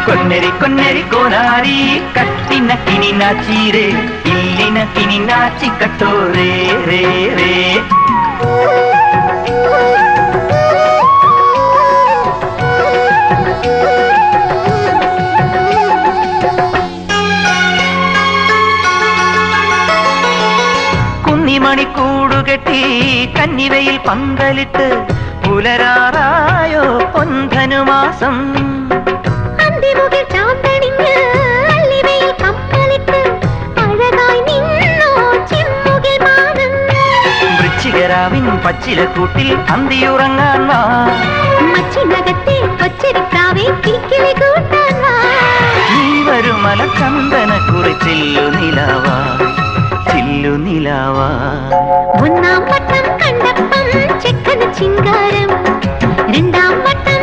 కొన్నెరి కొన్నెరి కోనారి కట్టిన కిని నాచిరే ఇల్లిన కిని నాచి కట్టోరే రే రే കുന്നിമണിക്കൂടുകെട്ടി കന്നിവയിൽ പന്തലിട്ട് പുലരാറായോ പൊൻധനുമാസം വൃശ്ചികരാവിൻ പച്ചിലക്കൂട്ടിൽ അന്തിയുറങ്ങാൻ വാ മച്ചിനകത്തെ കൊച്ചരിപ്രാവേ കിളിക്കിളി കൂട്ടാൻ വാ നീ വരുമല ചന്ദന കുറിച്ചില്ലു നിലാവാ ചില്ലു നിലാവാ ഒന്നാം വട്ടം കണ്ടപ്പം ചെക്കന് ചിങ്കാരം രണ്ടാം വട്ടം